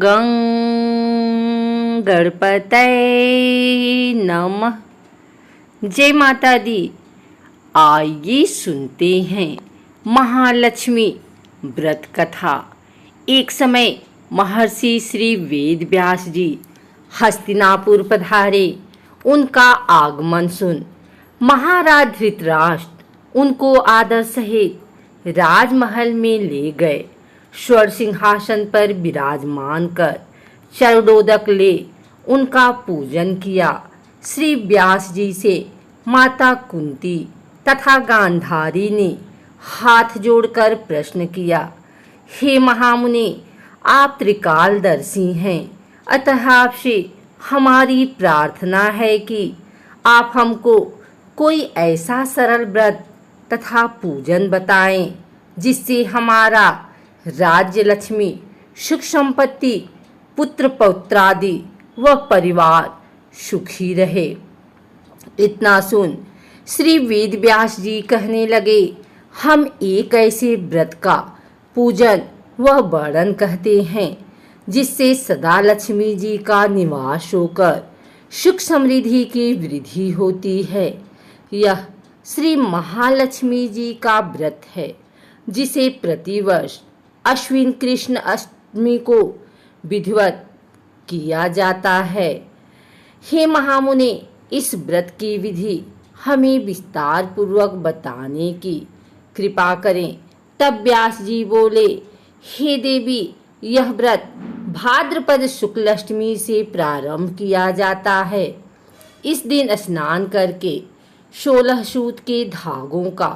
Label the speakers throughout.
Speaker 1: गं गणपतये नमः। जय माता दी। आइए सुनते हैं महालक्ष्मी व्रत कथा। एक समय महर्षि श्री वेद व्यास जी हस्तिनापुर पधारे। उनका आगमन सुन महाराज धृतराष्ट्र उनको आदर सहित राजमहल में ले गए। स्वर सिंहासन पर विराजमान कर चरणोदक ले उनका पूजन किया। श्री व्यास जी से माता कुंती तथा गांधारी ने हाथ जोड़कर प्रश्न किया, हे महामुनि, आप त्रिकालदर्शी हैं, अतः आपसे हमारी प्रार्थना है कि आप हमको कोई ऐसा सरल व्रत तथा पूजन बताएं जिससे हमारा राज्य लक्ष्मी, सुख संपत्ति, पुत्र पौत्रादि व परिवार सुखी रहे। इतना सुन श्री वेद व्यास जी कहने लगे, हम एक ऐसे व्रत का पूजन व वर्णन कहते हैं जिससे सदा लक्ष्मी जी का निवास होकर सुख समृद्धि की वृद्धि होती है। यह श्री महालक्ष्मी जी का व्रत है जिसे प्रतिवर्ष अश्विन कृष्ण अष्टमी को विधिवत किया जाता है। हे महामुनि, इस व्रत की विधि हमें विस्तार पूर्वक बताने की कृपा करें। तब व्यास जी बोले, हे देवी, यह व्रत भाद्रपद शुक्ल अष्टमी से प्रारंभ किया जाता है। इस दिन स्नान करके 16 सूत के धागों का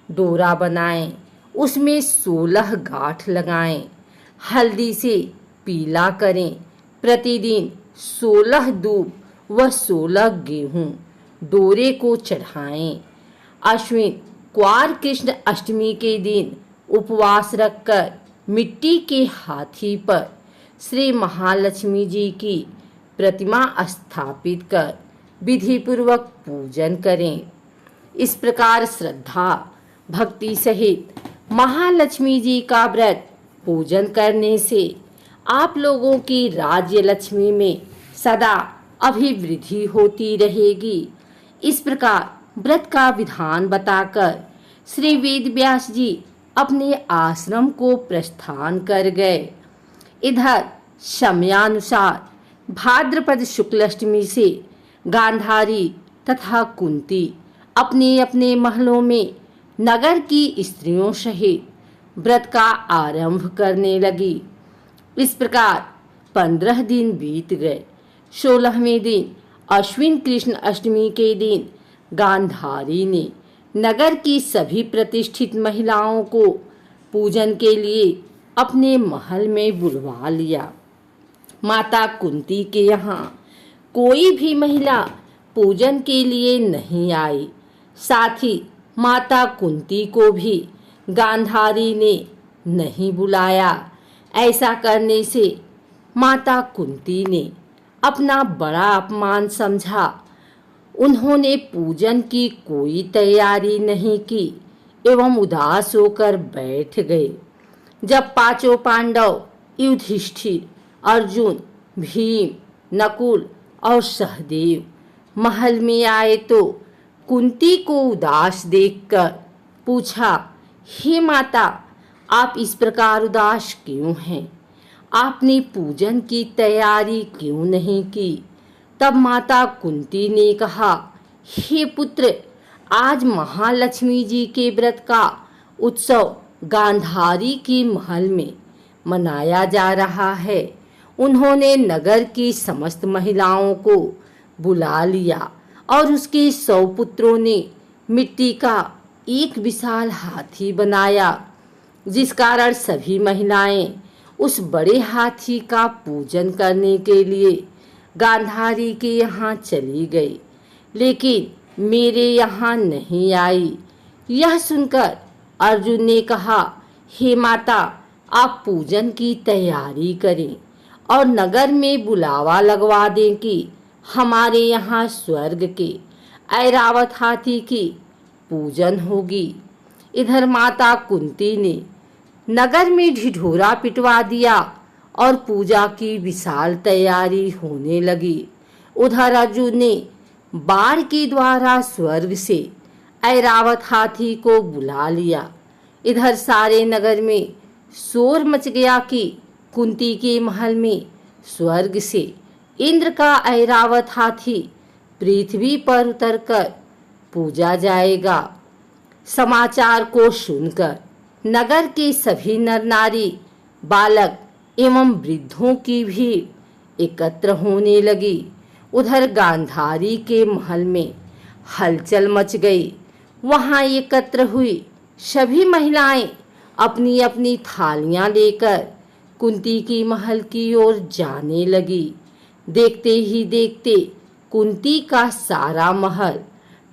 Speaker 1: डोरा बनाएं, उसमें 16 गांठ लगाएं, हल्दी से पीला करें। प्रतिदिन 16 दूब व 16 गेहूं डोरे को चढ़ाएं। अश्विन क्वार कृष्ण अष्टमी के दिन उपवास रखकर मिट्टी के हाथी पर श्री महालक्ष्मी जी की प्रतिमा स्थापित कर विधि पूर्वक पूजन करें। इस प्रकार श्रद्धा भक्ति सहित महालक्ष्मी जी का व्रत पूजन करने से आप लोगों की राज्य लक्ष्मी में सदा अभिवृद्धि होती रहेगी। इस प्रकार व्रत का विधान बताकर श्री वेद व्यास जी अपने आश्रम को प्रस्थान कर गए। इधर समयानुसार भाद्रपद शुक्ल अष्टमी से गांधारी तथा कुंती अपने अपने महलों में नगर की स्त्रियों सहित व्रत का आरंभ करने लगी। इस प्रकार 15 दिन बीत गए। 16वें दिन अश्विन कृष्ण अष्टमी के दिन गांधारी ने नगर की सभी प्रतिष्ठित महिलाओं को पूजन के लिए अपने महल में बुलवा लिया। माता कुंती के यहाँ कोई भी महिला पूजन के लिए नहीं आई। साथ ही माता कुंती को भी गांधारी ने नहीं बुलाया। ऐसा करने से माता कुंती ने अपना बड़ा अपमान समझा। उन्होंने पूजन की कोई तैयारी नहीं की एवं उदास होकर बैठ गए। जब पांचों पांडव युधिष्ठिर, अर्जुन, भीम, नकुल और सहदेव महल में आए तो कुंती को उदास देखकर पूछा, हे माता, आप इस प्रकार उदास क्यों हैं? आपने पूजन की तैयारी क्यों नहीं की? तब माता कुंती ने कहा, हे पुत्र, आज महालक्ष्मी जी के व्रत का उत्सव गांधारी की महल में मनाया जा रहा है। उन्होंने नगर की समस्त महिलाओं को बुला लिया और उसके 100 पुत्रों ने मिट्टी का एक विशाल हाथी बनाया, जिस कारण सभी महिलाएं उस बड़े हाथी का पूजन करने के लिए गांधारी के यहाँ चली गई, लेकिन मेरे यहाँ नहीं आई। यह सुनकर अर्जुन ने कहा, हे माता, आप पूजन की तैयारी करें और नगर में बुलावा लगवा दें कि हमारे यहाँ स्वर्ग के ऐरावत हाथी की पूजन होगी। इधर माता कुंती ने नगर में ढिढोरा पिटवा दिया और पूजा की विशाल तैयारी होने लगी। उधर अर्जुन ने बाण के द्वारा स्वर्ग से ऐरावत हाथी को बुला लिया। इधर सारे नगर में शोर मच गया कि कुंती के महल में स्वर्ग से इंद्र का ऐरावत हाथी पृथ्वी पर उतरकर पूजा जाएगा। समाचार को सुनकर नगर के सभी नर नारी, बालक एवं वृद्धों की भीड़ एकत्र होने लगी। उधर गांधारी के महल में हलचल मच गई। वहां एकत्र हुई सभी महिलाएं अपनी अपनी थालियां लेकर कुंती की महल की ओर जाने लगी। देखते ही देखते कुंती का सारा महल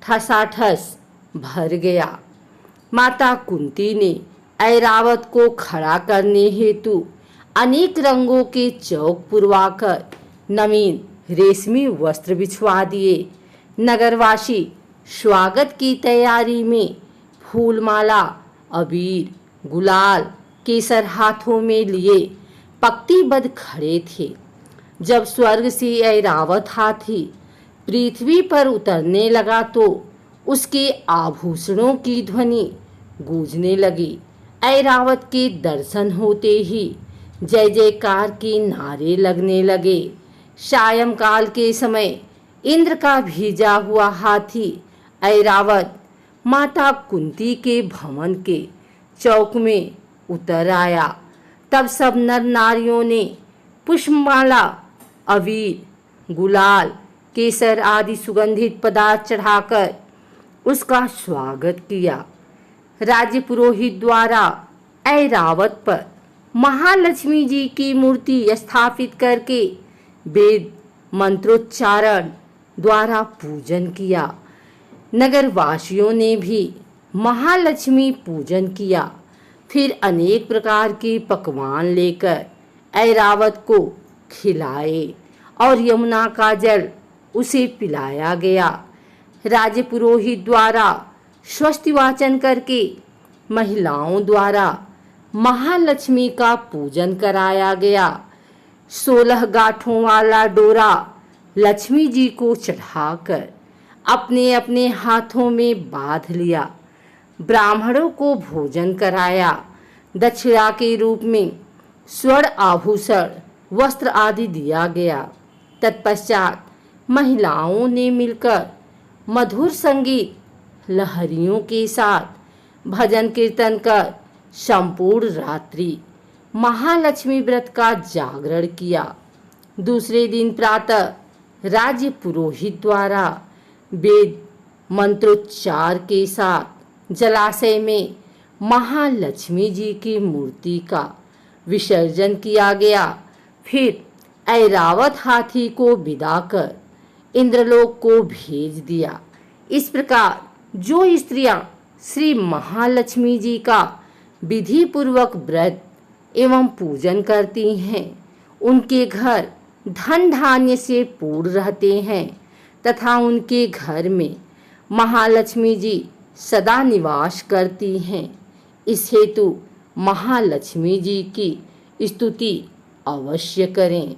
Speaker 1: ठसाठस भर गया। माता कुंती ने ऐरावत को खड़ा करने हेतु अनेक रंगों के चौक पुरवाकर नवीन रेशमी वस्त्र बिछवा दिए। नगरवासी स्वागत की तैयारी में फूलमाला, अबीर, गुलाल, केसर हाथों में लिए पंक्तिबद्ध खड़े थे। जब स्वर्ग से ऐरावत हाथी पृथ्वी पर उतरने लगा तो उसके आभूषणों की ध्वनि गूंजने लगी। ऐरावत के दर्शन होते ही जय जयकार के नारे लगने लगे। सायंकाल के समय इंद्र का भेजा हुआ हाथी ऐरावत माता कुंती के भवन के चौक में उतर आया। तब सब नर नारियों ने पुष्पमाला, अबीर, गुलाल, केसर आदि सुगंधित पदार्थ चढ़ाकर उसका स्वागत किया। राज्य पुरोहित द्वारा ऐरावत पर महालक्ष्मी जी की मूर्ति स्थापित करके वेद मंत्रोच्चारण द्वारा पूजन किया। नगरवासियों ने भी महालक्ष्मी पूजन किया। फिर अनेक प्रकार के पकवान लेकर ऐरावत को खिलाए और यमुना का जल उसे पिलाया गया। राज्य पुरोहित द्वारा स्वस्ति वाचन करके महिलाओं द्वारा महालक्ष्मी का पूजन कराया गया। 16 गांठों वाला डोरा लक्ष्मी जी को चढ़ाकर अपने अपने हाथों में बांध लिया। ब्राह्मणों को भोजन कराया। दक्षिणा के रूप में स्वर्ण आभूषण, वस्त्र आदि दिया गया। तत्पश्चात महिलाओं ने मिलकर मधुर संगीत, लहरियों के साथ भजन कीर्तन कर संपूर्ण रात्रि महालक्ष्मी व्रत का जागरण किया। दूसरे दिन प्रातः राज्य पुरोहित द्वारा वेद मंत्रोच्चार के साथ जलाशय में महालक्ष्मी जी की मूर्ति का विसर्जन किया गया। फिर ऐरावत हाथी को विदा कर इंद्रलोक को भेज दिया। इस प्रकार जो स्त्रियां श्री महालक्ष्मी जी का विधि पूर्वक व्रत एवं पूजन करती हैं, उनके घर धन धान्य से पूर्ण रहते हैं तथा उनके घर में महालक्ष्मी जी सदा निवास करती हैं। इस हेतु महालक्ष्मी जी की स्तुति अवश्य करें।